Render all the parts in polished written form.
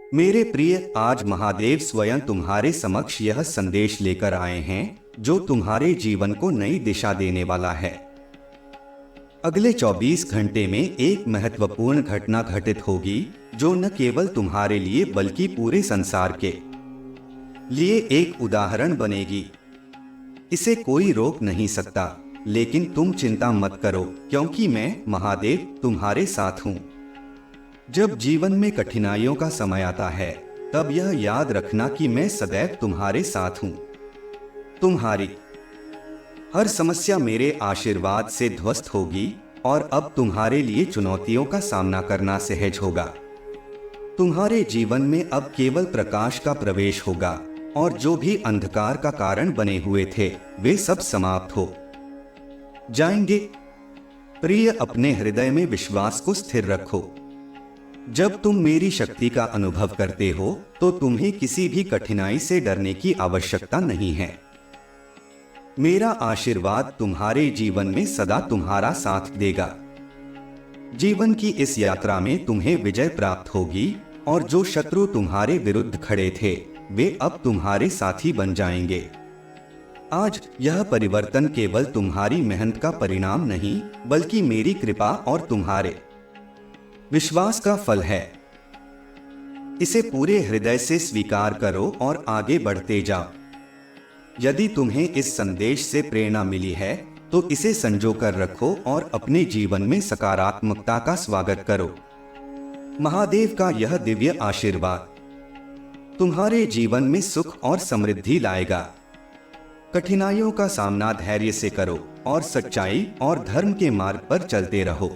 मेरे प्रिय, आज महादेव स्वयं तुम्हारे समक्ष यह संदेश लेकर आए हैं जो तुम्हारे जीवन को नई दिशा देने वाला है। अगले 24 घंटे में एक महत्वपूर्ण घटना घटित होगी जो न केवल तुम्हारे लिए बल्कि पूरे संसार के लिए एक उदाहरण बनेगी। इसे कोई रोक नहीं सकता, लेकिन तुम चिंता मत करो क्योंकि मैं महादेव तुम्हारे साथ हूँ। जब जीवन में कठिनाइयों का समय आता है तब यह याद रखना कि मैं सदैव तुम्हारे साथ हूँ। तुम्हारी हर समस्या मेरे आशीर्वाद से ध्वस्त होगी और अब तुम्हारे लिए चुनौतियों का सामना करना सहज होगा। तुम्हारे जीवन में अब केवल प्रकाश का प्रवेश होगा और जो भी अंधकार का कारण बने हुए थे वे सब समाप्त हो जाएंगे। प्रिय, अपने हृदय में विश्वास को स्थिर रखो। जब तुम मेरी शक्ति का अनुभव करते हो तो तुम्हें किसी भी कठिनाई से डरने की आवश्यकता नहीं है। मेरा आशीर्वाद तुम्हारे जीवन में सदा तुम्हारा साथ देगा। जीवन की इस यात्रा में तुम्हें विजय प्राप्त होगी और जो शत्रु तुम्हारे विरुद्ध खड़े थे वे अब तुम्हारे साथी बन जाएंगे। आज यह परिवर्तन केवल तुम्हारी मेहनत का परिणाम नहीं बल्कि मेरी कृपा और तुम्हारे विश्वास का फल है। इसे पूरे हृदय से स्वीकार करो और आगे बढ़ते जाओ। यदि तुम्हें इस संदेश से प्रेरणा मिली है तो इसे संजो कर रखो और अपने जीवन में सकारात्मकता का स्वागत करो। महादेव का यह दिव्य आशीर्वाद तुम्हारे जीवन में सुख और समृद्धि लाएगा। कठिनाइयों का सामना धैर्य से करो और सच्चाई और धर्म के मार्ग पर चलते रहो।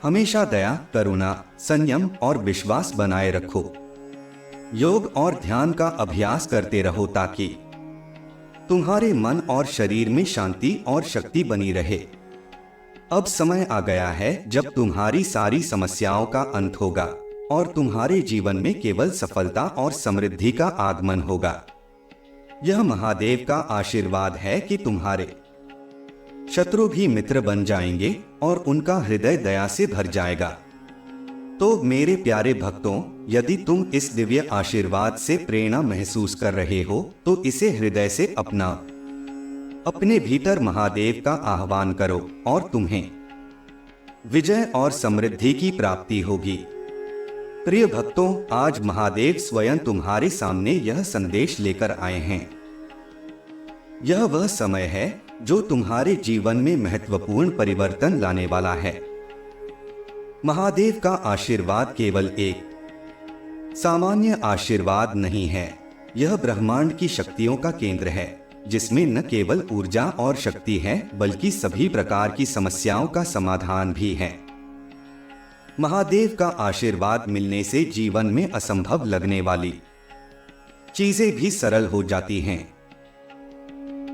हमेशा दया, करुणा, संयम और विश्वास बनाए रखो। योग और ध्यान का अभ्यास करते रहो ताकि तुम्हारे मन और शरीर में शांति और शक्ति बनी रहे। अब समय आ गया है जब तुम्हारी सारी समस्याओं का अंत होगा और तुम्हारे जीवन में केवल सफलता और समृद्धि का आगमन होगा। यह महादेव का आशीर्वाद है कि तुम्हारे शत्रु भी मित्र बन जाएंगे और उनका हृदय दया से भर जाएगा। तो मेरे प्यारे भक्तों, यदि तुम इस दिव्य आशीर्वाद से प्रेरणा महसूस कर रहे हो तो इसे हृदय से अपने भीतर महादेव का आह्वान करो और तुम्हें विजय और समृद्धि की प्राप्ति होगी। प्रिय भक्तों, आज महादेव स्वयं तुम्हारे सामने यह संदेश लेकर आए हैं। यह वह समय है जो तुम्हारे जीवन में महत्वपूर्ण परिवर्तन लाने वाला है। महादेव का आशीर्वाद केवल एक सामान्य आशीर्वाद नहीं है, यह ब्रह्मांड की शक्तियों का केंद्र है जिसमें न केवल ऊर्जा और शक्ति है बल्कि सभी प्रकार की समस्याओं का समाधान भी है। महादेव का आशीर्वाद मिलने से जीवन में असंभव लगने वाली चीजें भी सरल हो जाती हैं।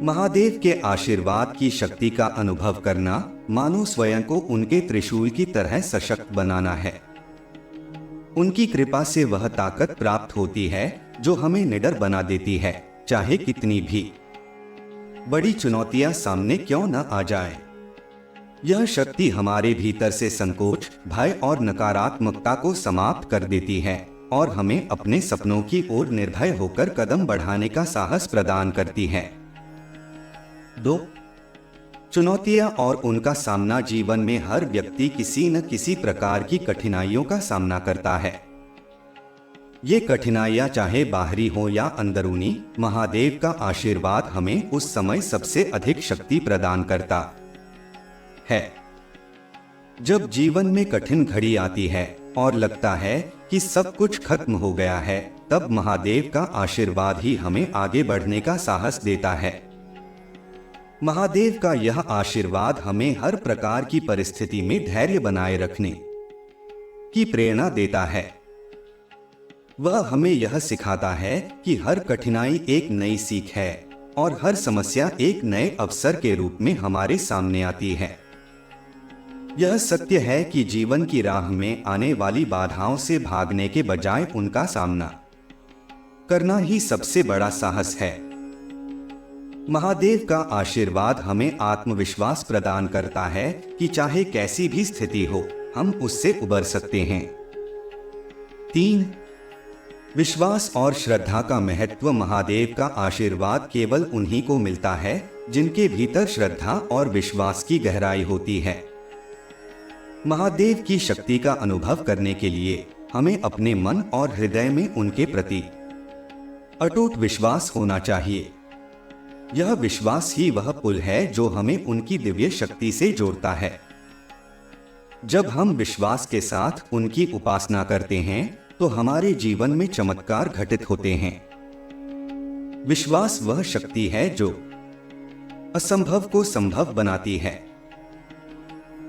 महादेव के आशीर्वाद की शक्ति का अनुभव करना मानो स्वयं को उनके त्रिशूल की तरह सशक्त बनाना है। उनकी कृपा से वह ताकत प्राप्त होती है जो हमें निडर बना देती है, चाहे कितनी भी बड़ी चुनौतियां सामने क्यों न आ जाएं। यह शक्ति हमारे भीतर से संकोच, भय और नकारात्मकता को समाप्त कर देती है और हमें अपने सपनों की ओर निर्भय होकर कदम बढ़ाने का साहस प्रदान करती है। 2. चुनौतियां और उनका सामना। जीवन में हर व्यक्ति किसी न किसी प्रकार की कठिनाइयों का सामना करता है। ये कठिनाइयां चाहे बाहरी हो या अंदरूनी, महादेव का आशीर्वाद हमें उस समय सबसे अधिक शक्ति प्रदान करता है। जब जीवन में कठिन घड़ी आती है और लगता है कि सब कुछ खत्म हो गया है, तब महादेव का आशीर्वाद ही हमें आगे बढ़ने का साहस देता है। महादेव का यह आशीर्वाद हमें हर प्रकार की परिस्थिति में धैर्य बनाए रखने की प्रेरणा देता है। वह हमें यह सिखाता है कि हर कठिनाई एक नई सीख है और हर समस्या एक नए अवसर के रूप में हमारे सामने आती है। यह सत्य है कि जीवन की राह में आने वाली बाधाओं से भागने के बजाय उनका सामना करना ही सबसे बड़ा साहस है। महादेव का आशीर्वाद हमें आत्मविश्वास प्रदान करता है कि चाहे कैसी भी स्थिति हो, हम उससे उबर सकते हैं। 3. विश्वास और श्रद्धा का महत्व। महादेव का आशीर्वाद केवल उन्हीं को मिलता है जिनके भीतर श्रद्धा और विश्वास की गहराई होती है। महादेव की शक्ति का अनुभव करने के लिए हमें अपने मन और हृदय में उनके प्रति अटूट विश्वास होना चाहिए। यह विश्वास ही वह पुल है जो हमें उनकी दिव्य शक्ति से जोड़ता है। जब हम विश्वास के साथ उनकी उपासना करते हैं तो हमारे जीवन में चमत्कार घटित होते हैं। विश्वास वह शक्ति है जो असंभव को संभव बनाती है।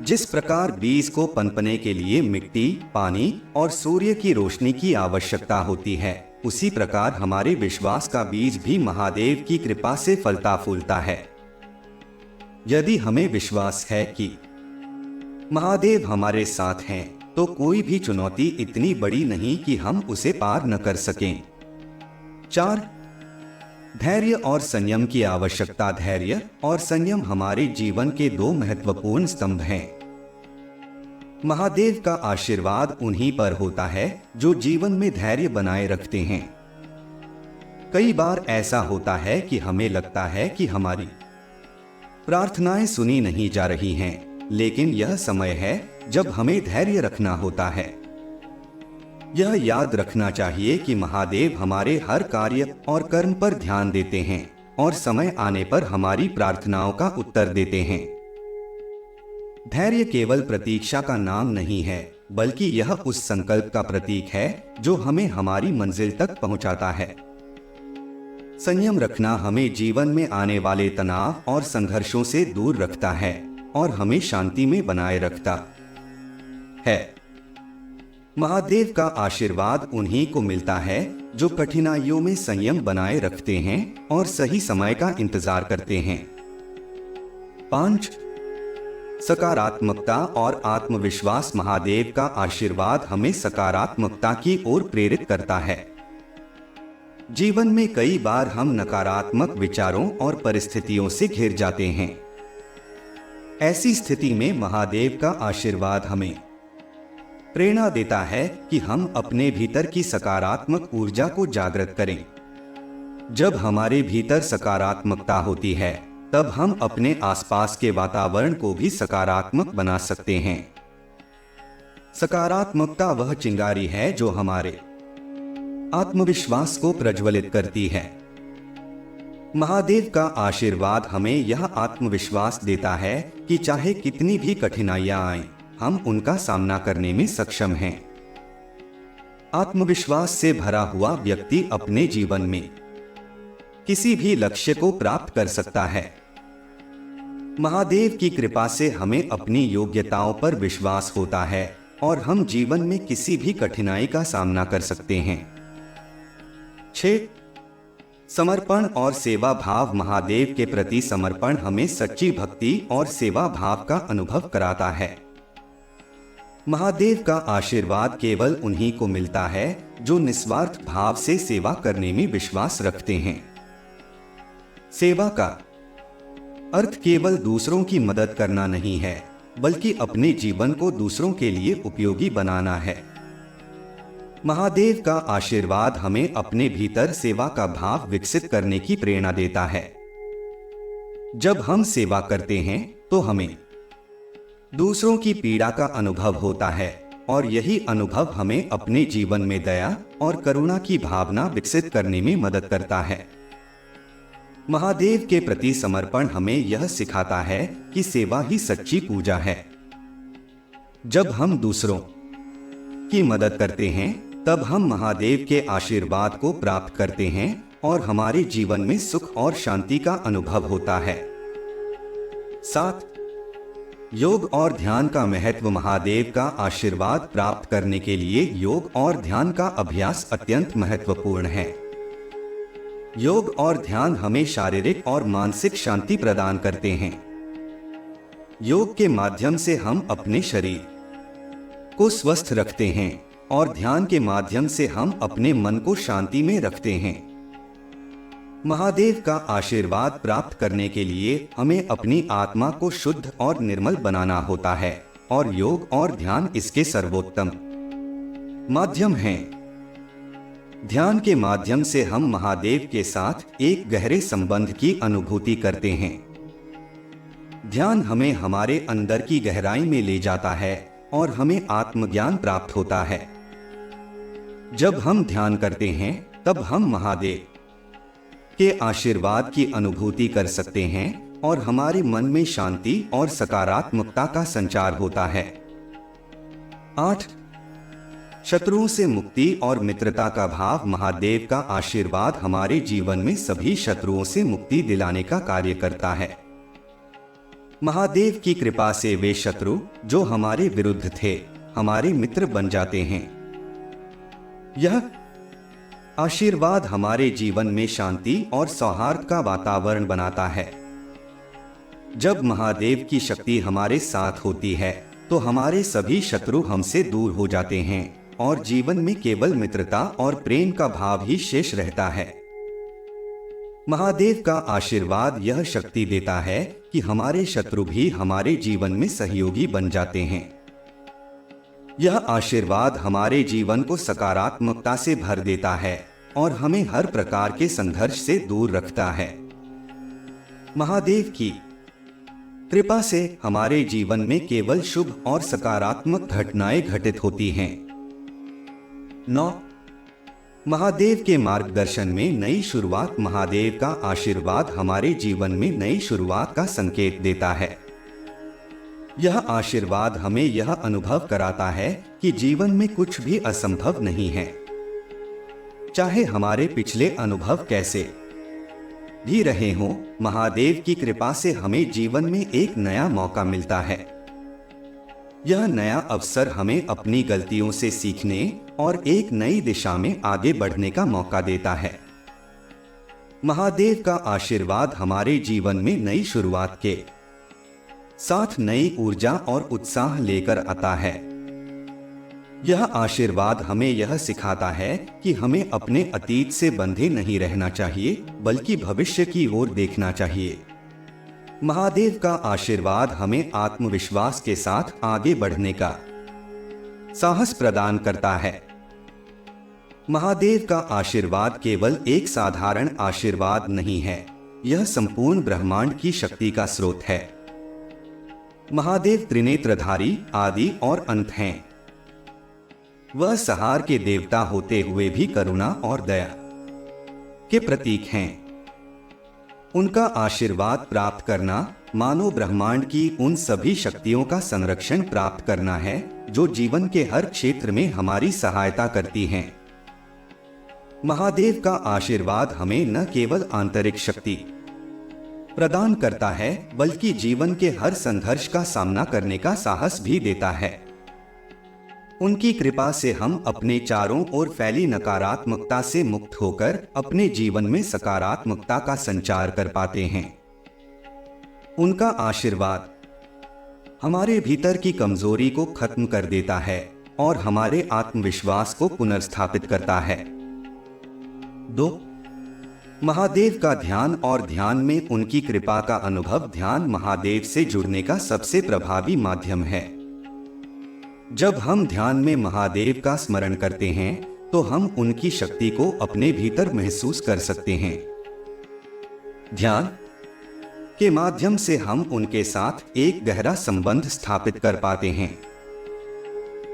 जिस प्रकार बीज को पनपने के लिए मिट्टी, पानी और सूर्य की रोशनी की आवश्यकता होती है, उसी प्रकार हमारे विश्वास का बीज भी महादेव की कृपा से फलता फूलता है। यदि हमें विश्वास है कि महादेव हमारे साथ हैं, तो कोई भी चुनौती इतनी बड़ी नहीं कि हम उसे पार न कर सकें। 4. धैर्य और संयम की आवश्यकता। धैर्य और संयम हमारे जीवन के दो महत्वपूर्ण स्तंभ हैं। महादेव का आशीर्वाद उन्हीं पर होता है जो जीवन में धैर्य बनाए रखते हैं। कई बार ऐसा होता है कि हमें लगता है कि हमारी प्रार्थनाएं सुनी नहीं जा रही हैं, लेकिन यह समय है जब हमें धैर्य रखना होता है। यह याद रखना चाहिए कि महादेव हमारे हर कार्य और कर्म पर ध्यान देते हैं और समय आने पर हमारी प्रार्थनाओं का उत्तर देते हैं। धैर्य केवल प्रतीक्षा का नाम नहीं है, बल्कि यह उस संकल्प का प्रतीक है जो हमें हमारी मंजिल तक पहुंचाता है। संयम रखना हमें जीवन में आने वाले तनाव और संघर्षों से दूर रखता है और हमें शांति में बनाए रखता है। महादेव का आशीर्वाद उन्हीं को मिलता है जो कठिनाइयों में संयम बनाए रखते हैं और सही समय का इंतजार करते हैं। 5. सकारात्मकता और आत्मविश्वास। महादेव का आशीर्वाद हमें सकारात्मकता की ओर प्रेरित करता है। जीवन में कई बार हम नकारात्मक विचारों और परिस्थितियों से घिर जाते हैं। ऐसी स्थिति में महादेव का आशीर्वाद हमें प्रेरणा देता है कि हम अपने भीतर की सकारात्मक ऊर्जा को जागृत करें। जब हमारे भीतर सकारात्मकता होती है, तब हम अपने आसपास के वातावरण को भी सकारात्मक बना सकते हैं। सकारात्मकता वह चिंगारी है जो हमारे आत्मविश्वास को प्रज्वलित करती है। महादेव का आशीर्वाद हमें यह आत्मविश्वास देता है कि चाहे कितनी भी कठिनाइयां आएं, हम उनका सामना करने में सक्षम हैं। आत्मविश्वास से भरा हुआ व्यक्ति अपने जीवन में किसी भी लक्ष्य को प्राप्त कर सकता है। महादेव की कृपा से हमें अपनी योग्यताओं पर विश्वास होता है और हम जीवन में किसी भी कठिनाई का सामना कर सकते हैं। 6. समर्पण और सेवा भाव। महादेव के प्रति समर्पण हमें सच्ची भक्ति और सेवा भाव का अनुभव कराता है। महादेव का आशीर्वाद केवल उन्हीं को मिलता है जो निस्वार्थ भाव से सेवा करने में विश्वास रखते हैं। सेवा का अर्थ केवल दूसरों की मदद करना नहीं है, बल्कि अपने जीवन को दूसरों के लिए उपयोगी बनाना है। महादेव का आशीर्वाद हमें अपने भीतर सेवा का भाव विकसित करने की प्रेरणा देता है। जब हम सेवा करते हैं तो हमें दूसरों की पीड़ा का अनुभव होता है और यही अनुभव हमें अपने जीवन में दया और करुणा की भावना विकसित करने में मदद करता है। महादेव के प्रति समर्पण हमें यह सिखाता है कि सेवा ही सच्ची पूजा है। जब हम दूसरों की मदद करते हैं, तब हम महादेव के आशीर्वाद को प्राप्त करते हैं और हमारे जीवन में सुख और शांति का अनुभव होता है। 7. योग और ध्यान का महत्व। महादेव का आशीर्वाद प्राप्त करने के लिए योग और ध्यान का अभ्यास अत्यंत महत्वपूर्ण है। योग और ध्यान हमें शारीरिक और मानसिक शांति प्रदान करते हैं। योग के माध्यम से हम अपने शरीर को स्वस्थ रखते हैं और ध्यान के माध्यम से हम अपने मन को शांति में रखते हैं। महादेव का आशीर्वाद प्राप्त करने के लिए हमें अपनी आत्मा को शुद्ध और निर्मल बनाना होता है और योग और ध्यान इसके सर्वोत्तम माध्यम हैं। ध्यान के माध्यम से हम महादेव के साथ एक गहरे संबंध की अनुभूति करते हैं। ध्यान हमें हमारे अंदर की गहराई में ले जाता है और हमें आत्मज्ञान प्राप्त होता है। जब हम ध्यान करते हैं तब हम महादेव के आशीर्वाद की अनुभूति कर सकते हैं और हमारे मन में शांति और सकारात्मकता का संचार होता है। 8. शत्रुओं से मुक्ति और मित्रता का भाव। महादेव का आशीर्वाद हमारे जीवन में सभी शत्रुओं से मुक्ति दिलाने का कार्य करता है। महादेव की कृपा से वे शत्रु जो हमारे विरुद्ध थे हमारे मित्र बन जाते हैं। यह आशीर्वाद हमारे जीवन में शांति और सौहार्द का वातावरण बनाता है। जब महादेव की शक्ति हमारे साथ होती है तो हमारे सभी शत्रु हमसे दूर हो जाते हैं और जीवन में केवल मित्रता और प्रेम का भाव ही शेष रहता है। महादेव का आशीर्वाद यह शक्ति देता है कि हमारे शत्रु भी हमारे जीवन में सहयोगी बन जाते हैं। यह आशीर्वाद हमारे जीवन को सकारात्मकता से भर देता है और हमें हर प्रकार के संघर्ष से दूर रखता है। महादेव की कृपा से हमारे जीवन में केवल शुभ और सकारात्मक घटनाएं घटित होती हैं। 9. महादेव के मार्गदर्शन में नई शुरुआत। महादेव का आशीर्वाद हमारे जीवन में नई शुरुआत का संकेत देता है। यह आशीर्वाद हमें यह अनुभव कराता है कि जीवन में कुछ भी असंभव नहीं है। चाहे हमारे पिछले अनुभव कैसे भी रहे हों, महादेव की कृपा से हमें जीवन में एक नया मौका मिलता है। यह नया अवसर हमें अपनी गलतियों से सीखने और एक नई दिशा में आगे बढ़ने का मौका देता है। महादेव का आशीर्वाद हमारे जीवन में नई शुरुआत के साथ नई ऊर्जा और उत्साह लेकर आता है। यह आशीर्वाद हमें यह सिखाता है कि हमें अपने अतीत से बंधे नहीं रहना चाहिए बल्कि भविष्य की ओर देखना चाहिए। महादेव का आशीर्वाद हमें आत्मविश्वास के साथ आगे बढ़ने का साहस प्रदान करता है। महादेव का आशीर्वाद केवल एक साधारण आशीर्वाद नहीं है, यह संपूर्ण ब्रह्मांड की शक्ति का स्रोत है। महादेव त्रिनेत्रधारी, आदि और अंत हैं। वह संहार के देवता होते हुए भी करुणा और दया के प्रतीक हैं। उनका आशीर्वाद प्राप्त करना मानव ब्रह्मांड की उन सभी शक्तियों का संरक्षण प्राप्त करना है जो जीवन के हर क्षेत्र में हमारी सहायता करती हैं। महादेव का आशीर्वाद हमें न केवल आंतरिक शक्ति प्रदान करता है बल्कि जीवन के हर संघर्ष का सामना करने का साहस भी देता है। उनकी कृपा से हम अपने चारों ओर फैली नकारात्मकता से मुक्त होकर अपने जीवन में सकारात्मकता का संचार कर पाते हैं। उनका आशीर्वाद हमारे भीतर की कमजोरी को खत्म कर देता है और हमारे आत्मविश्वास को पुनर्स्थापित करता है। 2. महादेव का ध्यान और ध्यान में उनकी कृपा का अनुभव। ध्यान महादेव से जुड़ने का सबसे प्रभावी माध्यम है। जब हम ध्यान में महादेव का स्मरण करते हैं तो हम उनकी शक्ति को अपने भीतर महसूस कर सकते हैं। ध्यान के माध्यम से हम उनके साथ एक गहरा संबंध स्थापित कर पाते हैं।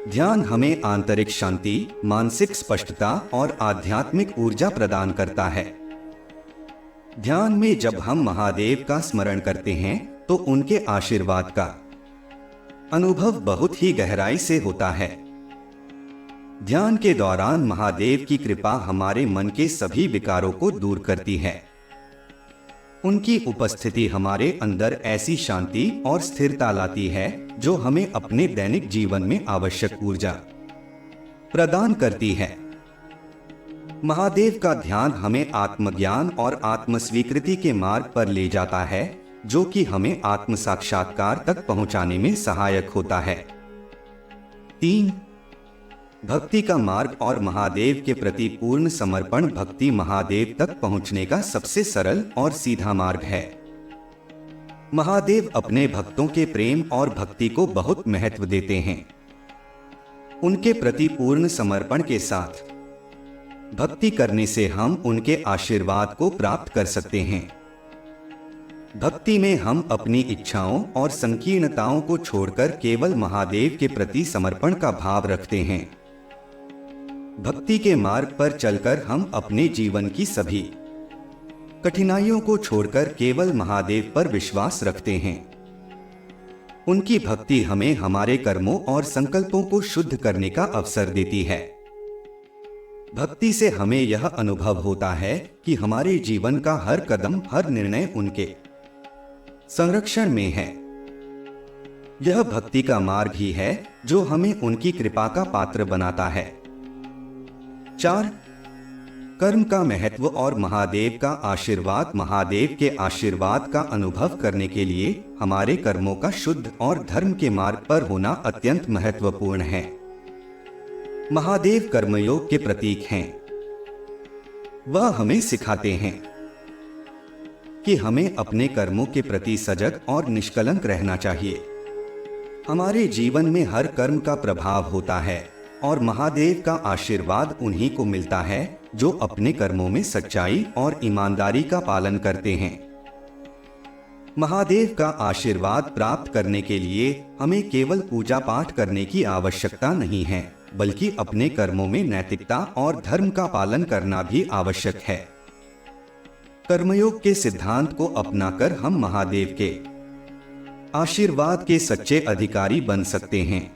ध्यान हमें आंतरिक शांति, मानसिक स्पष्टता और आध्यात्मिक ऊर्जा प्रदान करता है। ध्यान में जब हम महादेव का स्मरण करते हैं तो उनके आशीर्वाद का अनुभव बहुत ही गहराई से होता है। ध्यान के दौरान महादेव की कृपा हमारे मन के सभी विकारों को दूर करती है। उनकी उपस्थिति हमारे अंदर ऐसी शांति और स्थिरता लाती है जो हमें अपने दैनिक जीवन में आवश्यक ऊर्जा प्रदान करती है। महादेव का ध्यान हमें आत्मज्ञान और आत्मस्वीकृति के मार्ग पर ले जाता है जो कि हमें आत्म साक्षात्कार तक पहुंचाने में सहायक होता है। 3. भक्ति का मार्ग और महादेव के प्रति पूर्ण समर्पण। भक्ति महादेव तक पहुंचने का सबसे सरल और सीधा मार्ग है। महादेव अपने भक्तों के प्रेम और भक्ति को बहुत महत्व देते हैं। उनके प्रति पूर्ण समर्पण के साथ भक्ति करने से हम उनके आशीर्वाद को प्राप्त कर सकते हैं। भक्ति में हम अपनी इच्छाओं और संकीर्णताओं को छोड़कर केवल महादेव के प्रति समर्पण का भाव रखते हैं। भक्ति के मार्ग पर चलकर हम अपने जीवन की सभी कठिनाइयों को छोड़कर केवल महादेव पर विश्वास रखते हैं। उनकी भक्ति हमें हमारे कर्मों और संकल्पों को शुद्ध करने का अवसर देती है। भक्ति से हमें यह अनुभव होता है कि हमारे जीवन का हर कदम, हर निर्णय उनके संरक्षण में है। यह भक्ति का मार्ग ही है जो हमें उनकी कृपा का पात्र बनाता है। 4. कर्म का महत्व और महादेव का आशीर्वाद। महादेव के आशीर्वाद का अनुभव करने के लिए हमारे कर्मों का शुद्ध और धर्म के मार्ग पर होना अत्यंत महत्वपूर्ण है। महादेव कर्मयोग के प्रतीक हैं। वह हमें सिखाते हैं कि हमें अपने कर्मों के प्रति सजग और निष्कलंक रहना चाहिए। हमारे जीवन में हर कर्म का प्रभाव होता है और महादेव का आशीर्वाद उन्हीं को मिलता है जो अपने कर्मों में सच्चाई और ईमानदारी का पालन करते हैं। महादेव का आशीर्वाद प्राप्त करने के लिए हमें केवल पूजा पाठ करने की आवश्यकता नहीं है, बल्कि अपने कर्मों में नैतिकता और धर्म का पालन करना भी आवश्यक है। कर्मयोग के सिद्धांत को अपनाकर हम महादेव के आशीर्वाद के सच्चे अधिकारी बन सकते हैं।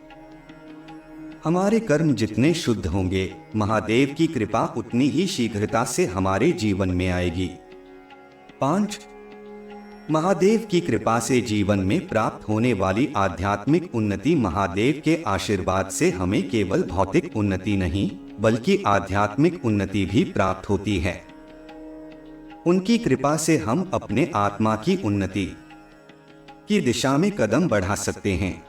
हमारे कर्म जितने शुद्ध होंगे, महादेव की कृपा उतनी ही शीघ्रता से हमारे जीवन में आएगी। 5. महादेव की कृपा से जीवन में प्राप्त होने वाली आध्यात्मिक उन्नति। महादेव के आशीर्वाद से हमें केवल भौतिक उन्नति नहीं, बल्कि आध्यात्मिक उन्नति भी प्राप्त होती है। उनकी कृपा से हम अपने आत्मा की उन्नति की दिशा में कदम बढ़ा सकते हैं।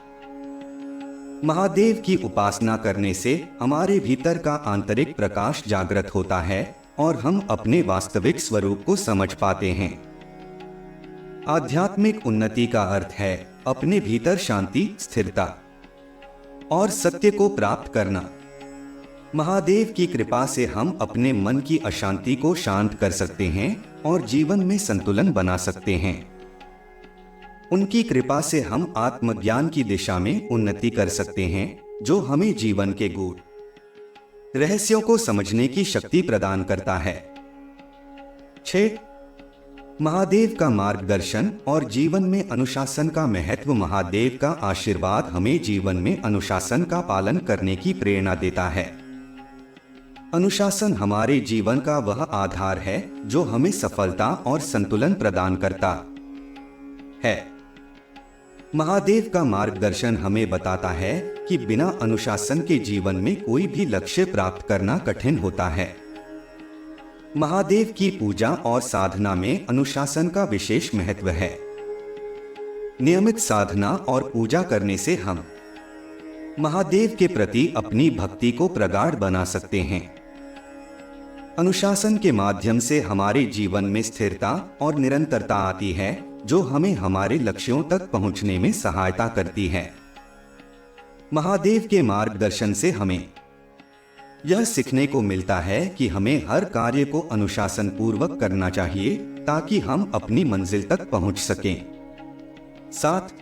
महादेव की उपासना करने से हमारे भीतर का आंतरिक प्रकाश जागृत होता है और हम अपने वास्तविक स्वरूप को समझ पाते हैं। आध्यात्मिक उन्नति का अर्थ है अपने भीतर शांति, स्थिरता और सत्य को प्राप्त करना। महादेव की कृपा से हम अपने मन की अशांति को शांत कर सकते हैं और जीवन में संतुलन बना सकते हैं। उनकी कृपा से हम आत्मज्ञान की दिशा में उन्नति कर सकते हैं, जो हमें जीवन के गूढ़ रहस्यों को समझने की शक्ति प्रदान करता है। 6. महादेव का मार्गदर्शन और जीवन में अनुशासन का महत्व। महादेव का आशीर्वाद हमें जीवन में अनुशासन का पालन करने की प्रेरणा देता है। अनुशासन हमारे जीवन का वह आधार है जो हमें सफलता और संतुलन प्रदान करता है। महादेव का मार्गदर्शन हमें बताता है कि बिना अनुशासन के जीवन में कोई भी लक्ष्य प्राप्त करना कठिन होता है। महादेव की पूजा और साधना में अनुशासन का विशेष महत्व है। नियमित साधना और पूजा करने से हम महादेव के प्रति अपनी भक्ति को प्रगाढ़ बना सकते हैं। अनुशासन के माध्यम से हमारे जीवन में स्थिरता और निरंतरता आती है, जो हमें हमारे लक्ष्यों तक पहुंचने में सहायता करती है। महादेव के मार्गदर्शन से हमें यह सीखने को मिलता है कि हमें हर कार्य को अनुशासन पूर्वक करना चाहिए ताकि हम अपनी मंजिल तक पहुंच सकें। 7.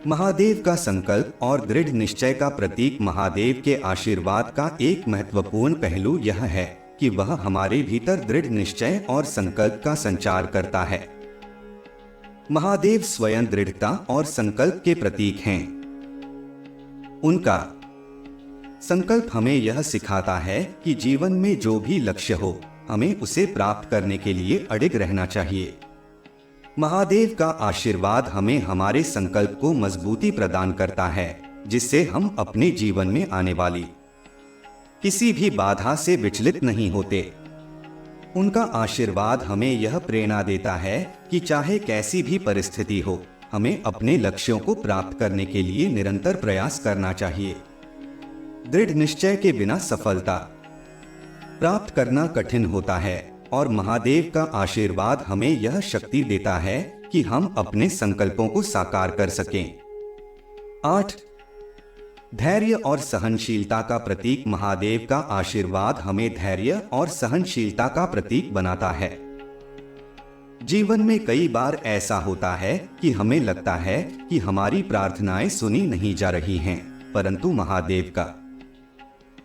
महादेव का संकल्प और दृढ़ निश्चय का प्रतीक। महादेव के आशीर्वाद का एक महत्वपूर्ण पहलू यह है कि वह हमारे भीतर दृढ़ निश्चय और संकल्प का संचार करता है। महादेव स्वयं दृढ़ता और संकल्प के प्रतीक हैं। उनका संकल्प हमें यह सिखाता है कि जीवन में जो भी लक्ष्य हो, हमें उसे प्राप्त करने के लिए अडिग रहना चाहिए। महादेव का आशीर्वाद हमें हमारे संकल्प को मजबूती प्रदान करता है, जिससे हम अपने जीवन में आने वाली किसी भी बाधा से विचलित नहीं होते। उनका आशीर्वाद हमें यह प्रेरणा देता है कि चाहे कैसी भी परिस्थिति हो, हमें अपने लक्ष्यों को प्राप्त करने के लिए निरंतर प्रयास करना चाहिए। दृढ़ निश्चय के बिना सफलता प्राप्त करना कठिन होता है और महादेव का आशीर्वाद हमें यह शक्ति देता है कि हम अपने संकल्पों को साकार कर सकें। 8. धैर्य और सहनशीलता का प्रतीक महादेव का आशीर्वाद हमें धैर्य और सहनशीलता का प्रतीक बनाता है। जीवन में कई बार ऐसा होता है कि हमें लगता है कि हमारी प्रार्थनाएं सुनी नहीं जा रही हैं, परंतु महादेव का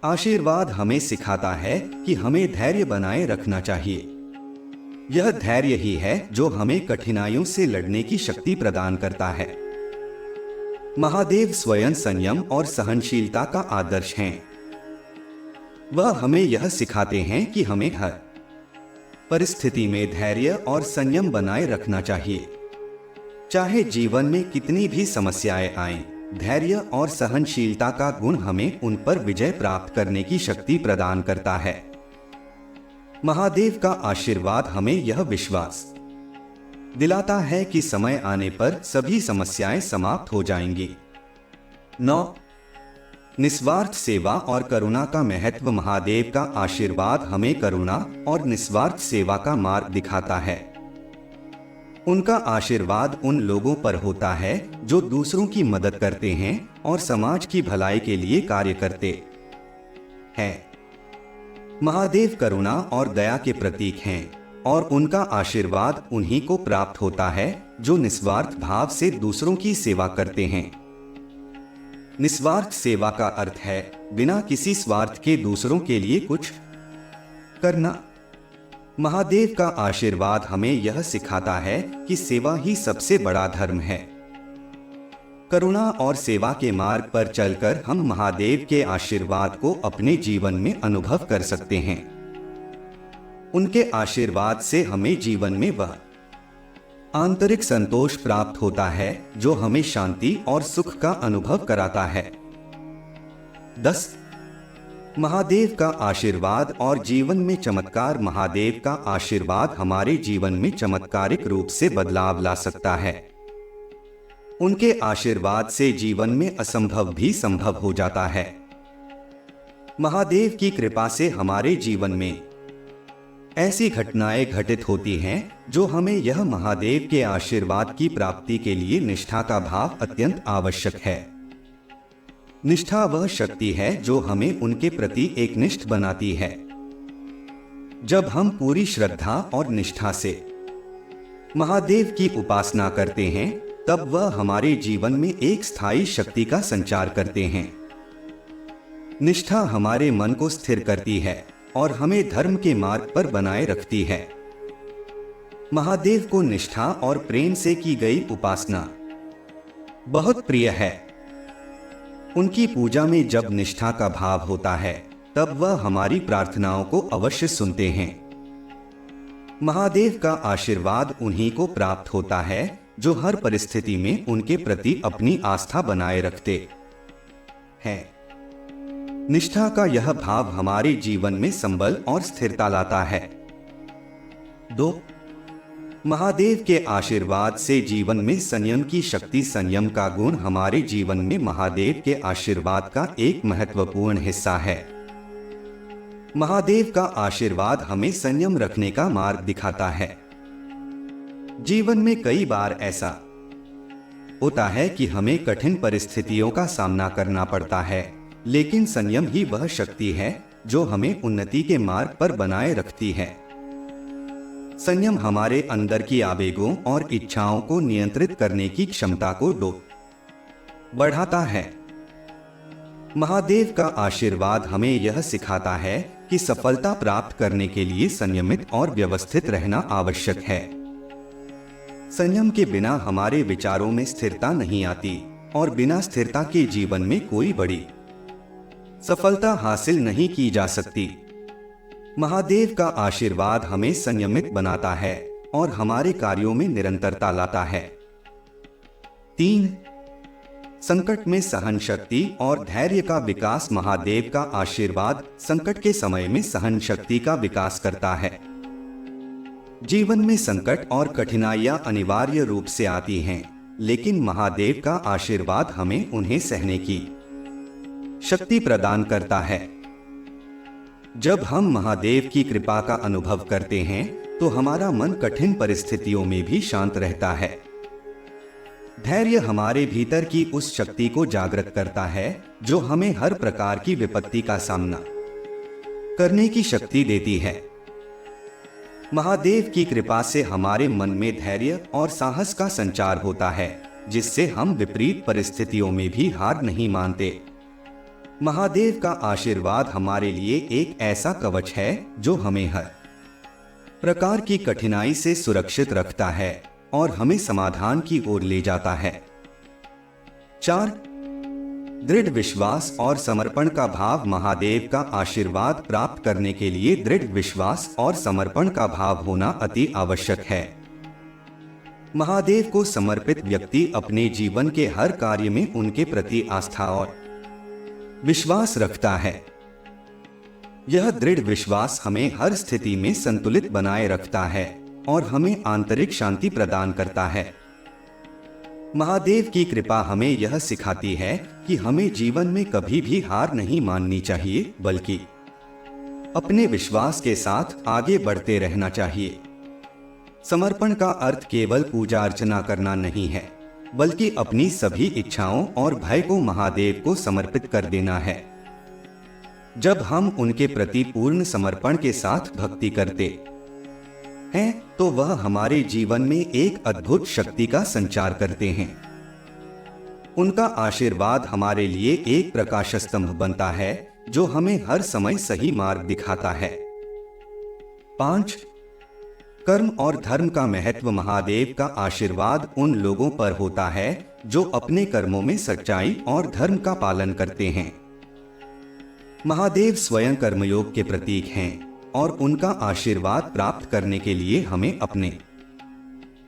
आशीर्वाद हमें सिखाता है कि हमें धैर्य बनाए रखना चाहिए। यह धैर्य ही है जो हमें कठिनाइयों से लड़ने की शक्ति प्रदान करता है। महादेव स्वयं संयम और सहनशीलता का आदर्श हैं। वह हमें यह सिखाते हैं कि हमें हर परिस्थिति में धैर्य और संयम बनाए रखना चाहिए। चाहे जीवन में कितनी भी समस्याएं आएं, धैर्य और सहनशीलता का गुण हमें उन पर विजय प्राप्त करने की शक्ति प्रदान करता है। महादेव का आशीर्वाद हमें यह विश्वास दिलाता है कि समय आने पर सभी समस्याएं समाप्त हो जाएंगी। 9. निस्वार्थ सेवा और करुणा का महत्व। महादेव का आशीर्वाद हमें करुणा और निस्वार्थ सेवा का मार्ग दिखाता है। उनका आशीर्वाद उन लोगों पर होता है जो दूसरों की मदद करते हैं और समाज की भलाई के लिए कार्य करते हैं। महादेव करुणा और दया के प्रतीक हैं और उनका आशीर्वाद उन्हीं को प्राप्त होता है जो निस्वार्थ भाव से दूसरों की सेवा करते हैं। निस्वार्थ सेवा का अर्थ है बिना किसी स्वार्थ के दूसरों के लिए कुछ करना। महादेव का आशीर्वाद हमें यह सिखाता है कि सेवा ही सबसे बड़ा धर्म है। करुणा और सेवा के मार्ग पर चलकर हम महादेव के आशीर्वाद को अपने जीवन में अनुभव कर सकते हैं। उनके आशीर्वाद से हमें जीवन में वह आंतरिक संतोष प्राप्त होता है जो हमें शांति और सुख का अनुभव कराता है। 10. महादेव का आशीर्वाद और जीवन में चमत्कार। महादेव का आशीर्वाद हमारे जीवन में चमत्कारिक रूप से बदलाव ला सकता है। उनके आशीर्वाद से जीवन में असंभव भी संभव हो जाता है। महादेव की कृपा से हमारे जीवन में ऐसी घटनाएं घटित होती हैं जो हमें यह महादेव के आशीर्वाद की प्राप्ति के लिए निष्ठा का भाव अत्यंत आवश्यक है। निष्ठा वह शक्ति है जो हमें उनके प्रति एकनिष्ठ बनाती है। जब हम पूरी श्रद्धा और निष्ठा से महादेव की उपासना करते हैं तब वह हमारे जीवन में एक स्थायी शक्ति का संचार करते हैं। निष्ठा हमारे मन को स्थिर करती है और हमें धर्म के मार्ग पर बनाए रखती है। महादेव को निष्ठा और प्रेम से की गई उपासना बहुत प्रिय है। उनकी पूजा में जब निष्ठा का भाव होता है तब वह हमारी प्रार्थनाओं को अवश्य सुनते हैं। महादेव का आशीर्वाद उन्हीं को प्राप्त होता है जो हर परिस्थिति में उनके प्रति अपनी आस्था बनाए रखते हैं। निष्ठा का यह भाव हमारे जीवन में संबल और स्थिरता लाता है। 2. महादेव के आशीर्वाद से जीवन में संयम की शक्ति। संयम का गुण हमारे जीवन में महादेव के आशीर्वाद का एक महत्वपूर्ण हिस्सा है। महादेव का आशीर्वाद हमें संयम रखने का मार्ग दिखाता है। जीवन में कई बार ऐसा होता है कि हमें कठिन परिस्थितियों का सामना करना पड़ता है, लेकिन संयम ही वह शक्ति है जो हमें उन्नति के मार्ग पर बनाए रखती है। संयम हमारे अंदर की आवेगों और इच्छाओं को नियंत्रित करने की क्षमता को बढ़ाता है। महादेव का आशीर्वाद हमें यह सिखाता है कि सफलता प्राप्त करने के लिए संयमित और व्यवस्थित रहना आवश्यक है। संयम के बिना हमारे विचारों में स्थिरता नहीं आती और बिना स्थिरता के जीवन में कोई बड़ी सफलता हासिल नहीं की जा सकती। महादेव का आशीर्वाद हमें संयमित बनाता है और हमारे कार्यों में निरंतरता लाता है। 3. संकट में सहन शक्ति और धैर्य का विकास। महादेव का आशीर्वाद संकट के समय में सहन शक्ति का विकास करता है। जीवन में संकट और कठिनाइयां अनिवार्य रूप से आती हैं, लेकिन महादेव का आशीर्वाद हमें उन्हें सहने की शक्ति प्रदान करता है। जब हम महादेव की कृपा का अनुभव करते हैं तो हमारा मन कठिन परिस्थितियों में भी शांत रहता है। धैर्य हमारे भीतर की उस शक्ति को जागृत करता है जो हमें हर प्रकार की विपत्ति का सामना करने की शक्ति देती है। महादेव की कृपा से हमारे मन में धैर्य और साहस का संचार होता है, जिससे हम विपरीत परिस्थितियों में भी हार नहीं मानते। महादेव का आशीर्वाद हमारे लिए एक ऐसा कवच है जो हमें हर प्रकार की कठिनाई से सुरक्षित रखता है और हमें समाधान की ओर ले जाता है। 4. दृढ़ विश्वास और समर्पण का भाव। महादेव का आशीर्वाद प्राप्त करने के लिए दृढ़ विश्वास और समर्पण का भाव होना अति आवश्यक है। महादेव को समर्पित व्यक्ति अपने जीवन के हर कार्य में उनके प्रति आस्था और विश्वास रखता है। यह दृढ़ विश्वास हमें हर स्थिति में संतुलित बनाए रखता है और हमें आंतरिक शांति प्रदान करता है। महादेव की कृपा हमें यह सिखाती है कि हमें जीवन में कभी भी हार नहीं माननी चाहिए, बल्कि अपने विश्वास के साथ आगे बढ़ते रहना चाहिए। समर्पण का अर्थ केवल पूजा अर्चना करना नहीं है, बल्कि अपनी सभी इच्छाओं और भय को महादेव को समर्पित कर देना है। जब हम उनके प्रति पूर्ण समर्पण के साथ भक्ति करते हैं तो वह हमारे जीवन में एक अद्भुत शक्ति का संचार करते हैं। उनका आशीर्वाद हमारे लिए एक प्रकाश स्तंभ बनता है जो हमें हर समय सही मार्ग दिखाता है। 5. कर्म और धर्म का महत्व। महादेव का आशीर्वाद उन लोगों पर होता है जो अपने कर्मों में सच्चाई और धर्म का पालन करते हैं। महादेव स्वयं कर्मयोग के प्रतीक हैं और उनका आशीर्वाद प्राप्त करने के लिए हमें अपने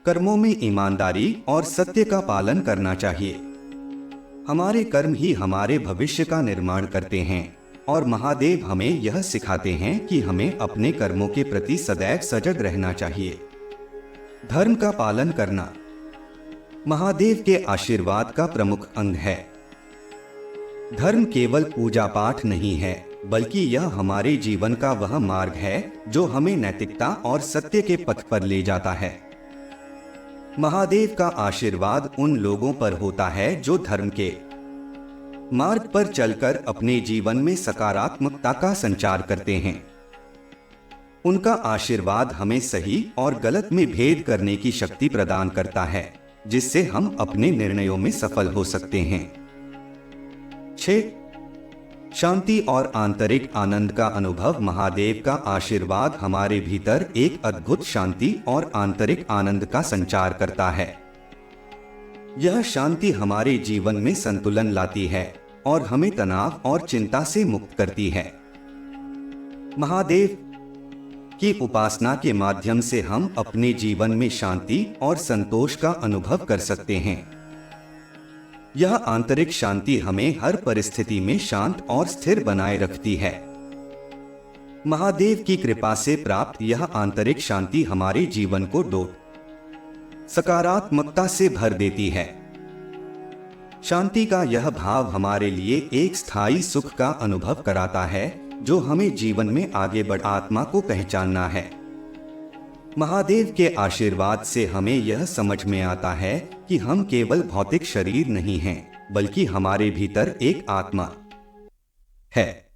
कर्मों में ईमानदारी और सत्य का पालन करना चाहिए। हमारे कर्म ही हमारे भविष्य का निर्माण करते हैं और महादेव हमें यह सिखाते हैं कि हमें अपने कर्मों के प्रति सदैव सजग रहना चाहिए। धर्म का पालन करना महादेव के आशीर्वाद का प्रमुख अंग है। धर्म केवल पूजा पाठ नहीं है, बल्कि यह हमारे जीवन का वह मार्ग है जो हमें नैतिकता और सत्य के पथ पर ले जाता है। महादेव का आशीर्वाद उन लोगों पर होता है जो धर्म के मार्ग पर चलकर अपने जीवन में सकारात्मकता का संचार करते हैं। उनका आशीर्वाद हमें सही और गलत में भेद करने की शक्ति प्रदान करता है, जिससे हम अपने निर्णयों में सफल हो सकते हैं। 6. शांति और आंतरिक आनंद का अनुभव। महादेव का आशीर्वाद हमारे भीतर एक अद्भुत शांति और आंतरिक आनंद का संचार करता है। यह शांति हमारे जीवन में संतुलन लाती है और हमें तनाव और चिंता से मुक्त करती है। महादेव की उपासना के माध्यम से हम अपने जीवन में शांति और संतोष का अनुभव कर सकते हैं। यह आंतरिक शांति हमें हर परिस्थिति में शांत और स्थिर बनाए रखती है। महादेव की कृपा से प्राप्त यह आंतरिक शांति हमारे जीवन को सकारात्मकता से भर देती है। शांति का यह भाव हमारे लिए एक स्थायी सुख का अनुभव कराता है जो हमें जीवन में आगे बढ़ आत्मा को पहचानना है। महादेव के आशीर्वाद से हमें यह समझ में आता है कि हम केवल भौतिक शरीर नहीं हैं, बल्कि हमारे भीतर एक आत्मा है।